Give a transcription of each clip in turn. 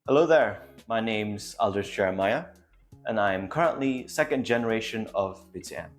Hello there, my name's Aldrich and I'm currently second generation of BCM,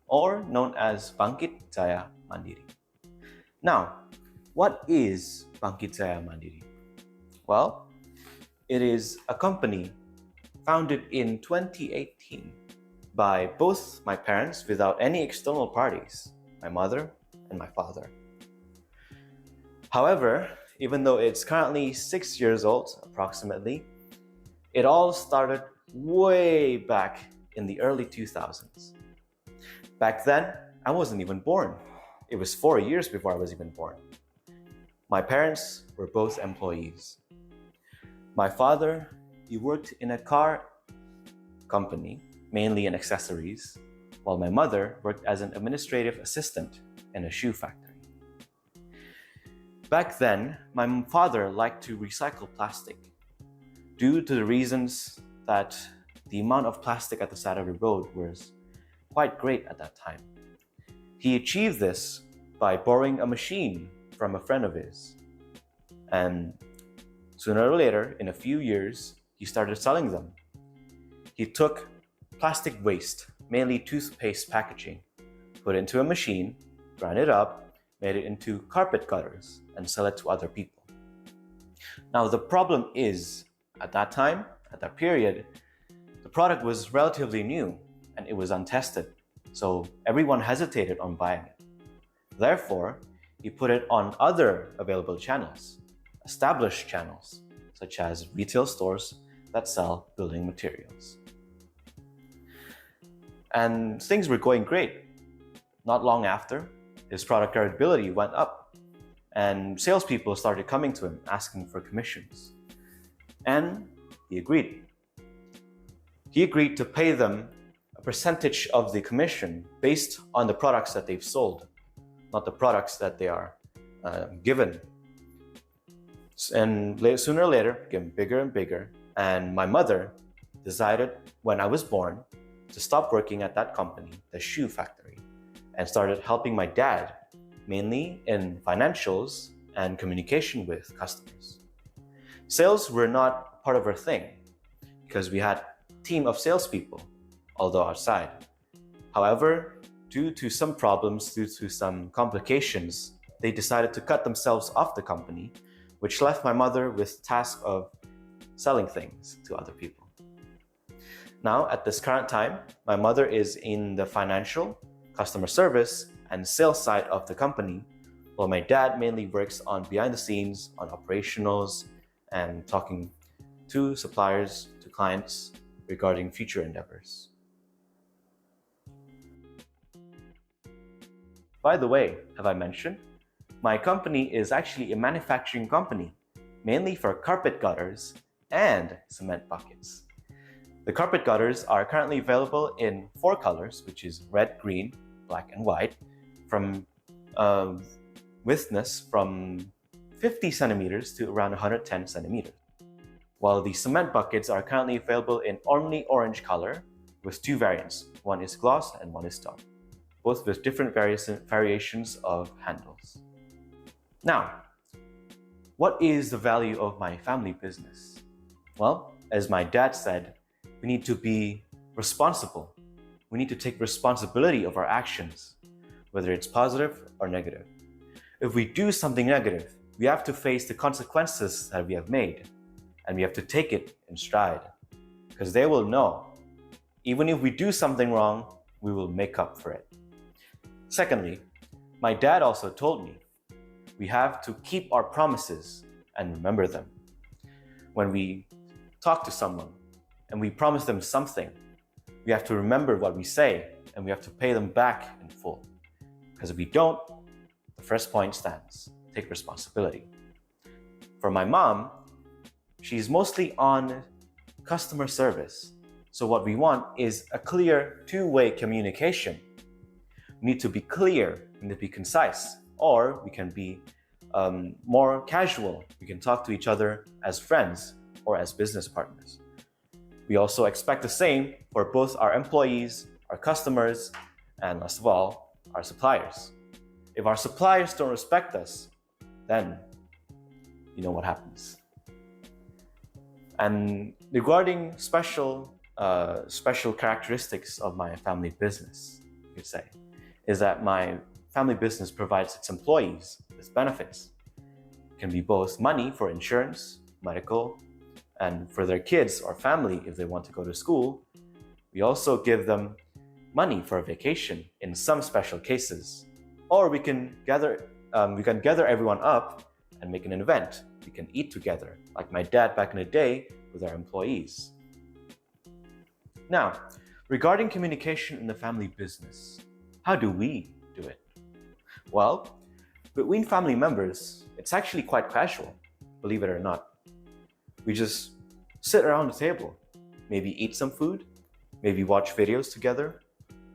or known as Bangkit Jaya Mandiri. Now, what is Bangkit Jaya Mandiri? Well, it is a company founded in 2018 by both my parents without any external parties, my mother and my father. However, even though it's currently 6 years old, approximately, it all started way back in the early 2000s. Back then, I wasn't even born. It was 4 years before I was even born. My parents were both employees. My father, he worked in a car company, mainly in accessories, while my mother worked as an administrative assistant in a shoe factory. Back then, my father liked to recycle plastic due to the reasons that the amount of plastic at the side of the road was quite great at that time. He achieved this by borrowing a machine from a friend of his. And sooner or later, in a few years, he started selling them. He took plastic waste, mainly toothpaste packaging, put it into a machine, grind it up, made it into carpet cutters, and sell it to other people. Now, the problem is, at that time, at that period, the product was relatively new and it was untested, so everyone hesitated on buying it. Therefore, he put it on other available channels, established channels, such as retail stores that sell building materials. And things were going great. Not long after, his product credibility went up, and salespeople started coming to him asking for commissions. And he agreed. He agreed to pay them a percentage of the commission based on the products that they've sold, not the products that they are given. And sooner or later, it became bigger and bigger. And my mother decided, when I was born, to stop working at that company, the shoe factory, and started helping my dad, mainly in financials and communication with customers. Sales were not part of her thing because we had a team of salespeople, although outside. However, due to some problems, due to some complications, they decided to cut themselves off the company, which left my mother with the task of selling things to other people. Now, at this current time, my mother is in the financial, customer service, and sales side of the company, while my dad mainly works on behind the scenes, on operationals, and talking to suppliers, to clients regarding future endeavors. By the way, have I mentioned? My company is actually a manufacturing company, mainly for carpet gutters and cement buckets. The carpet gutters are currently available in 4 colors, which is red, green, black, and white, from widthness from 50 centimeters to around 110 centimeters. While the cement buckets are currently available in only orange color with 2 variants. One is gloss and one is dark, both with different variations of handles. Now, what is the value of my family business? Well, as my dad said, we need to be responsible. We need to take responsibility of our actions, whether it's positive or negative. If we do something negative, we have to face the consequences that we have made, and we have to take it in stride, because they will know, even if we do something wrong, we will make up for it. Secondly, my dad also told me we have to keep our promises and remember them. When we talk to someone and we promise them something, we have to remember what we say and we have to pay them back in full. Because if we don't, the first point stands: take responsibility. For my mom, she's mostly on customer service. So what we want is a clear two-way communication. We need to be clear, we need to be concise, or we can be more casual. We can talk to each other as friends or as business partners. We also expect the same for both our employees, our customers, and last of all, our suppliers. If our suppliers don't respect us, then you know what happens. And regarding special characteristics of my family business, you could say, is that my family business provides its employees with benefits. It can be both money for insurance, medical, and for their kids or family if they want to go to school. We also give them money for a vacation in some special cases. Or we can gather everyone up and make an event. We can eat together, like my dad back in the day with our employees. Now, regarding communication in the family business, how do we do it? Well, between family members, it's actually quite casual, believe it or not. We just sit around the table, maybe eat some food, maybe watch videos together,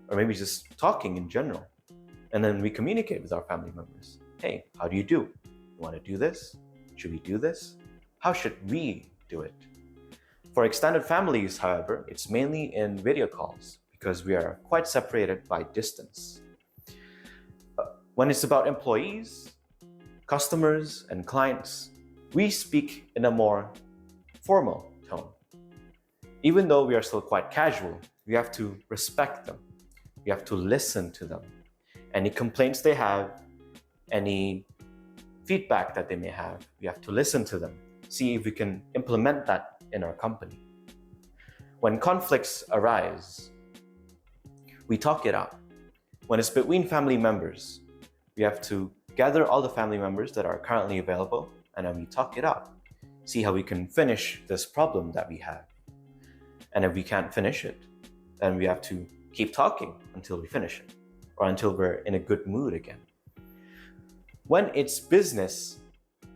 or maybe just talking in general. And then we communicate with our family members. Hey, how do you do? You want to do this? Should we do this? How should we do it? For extended families, however, it's mainly in video calls because we are quite separated by distance. When it's about employees, customers, and clients, we speak in a more formal tone. Even though we are still quite casual, we have to respect them. We have to listen to them. Any complaints they have, any feedback that they may have, we have to listen to them, see if we can implement that in our company. When conflicts arise, we talk it out. When it's between family members, we have to gather all the family members that are currently available and then we talk it out. See how we can finish this problem that we have. And if we can't finish it, then we have to keep talking until we finish it or until we're in a good mood again. When it's business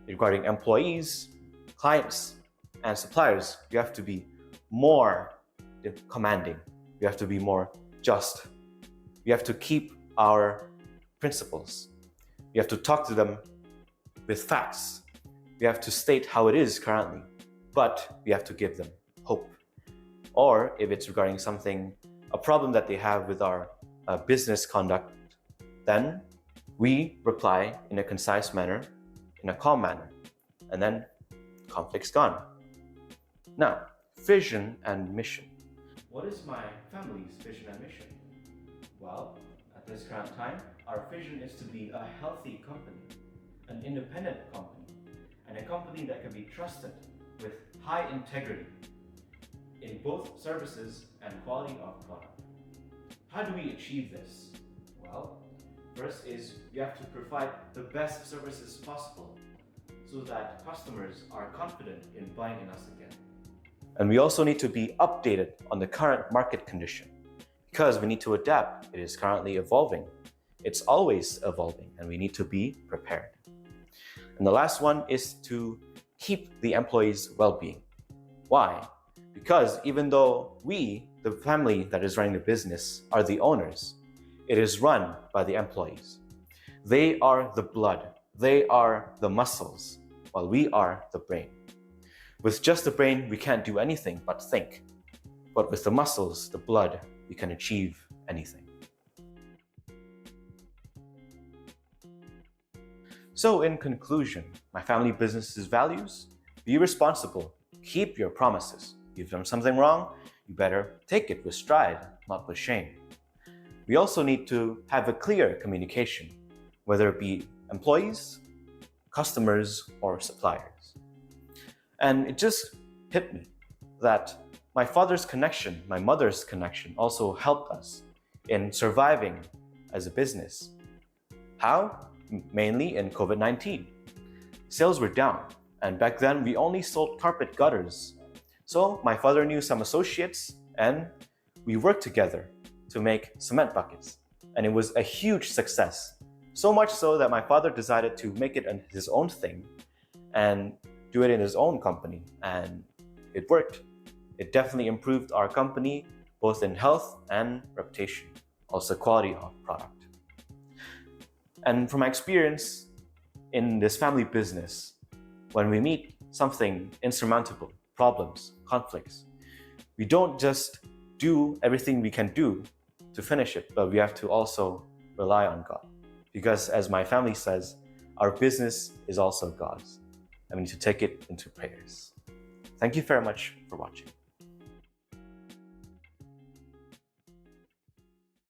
regarding employees, clients, and suppliers, you have to be more commanding. You have to be more just. We have to keep our principles. We have to talk to them with facts. We have to state how it is currently, but we have to give them hope. Or if it's regarding a problem that they have with our business conduct, then we reply in a concise manner, in a calm manner, and then conflict's gone. Now, vision and mission. What is my family's vision and mission? Well, at this current time, our vision is to be a healthy company, an independent company, and a company that can be trusted with high integrity in both services and quality of product. How do we achieve this? Well, first is we have to provide the best services possible so that customers are confident in buying in us again. And we also need to be updated on the current market condition because we need to adapt. It is currently evolving. It's always evolving and we need to be prepared. And the last one is to keep the employees' well-being. Why? Because even though we, the family that is running the business, are the owners, it is run by the employees. They are the blood. They are the muscles, while we are the brain. With just the brain, we can't do anything but think. But with the muscles, the blood, we can achieve anything. So in conclusion, my family business's values: be responsible, keep your promises. If you've done something wrong, you better take it with stride, not with shame. We also need to have a clear communication, whether it be employees, customers, or suppliers. And it just hit me that my father's connection, my mother's connection also helped us in surviving as a business. How? Mainly in COVID-19. Sales were down, and back then we only sold carpet gutters. So my father knew some associates and we worked together to make cement buckets. And it was a huge success. So much so that my father decided to make it his own thing and do it in his own company. And it worked. It definitely improved our company, both in health and reputation, also quality of product. And from my experience in this family business, when we meet something insurmountable, problems, conflicts, we don't just do everything we can do to finish it, but we have to also rely on God. Because as my family says, our business is also God's, and we need to take it into prayers. Thank you very much for watching.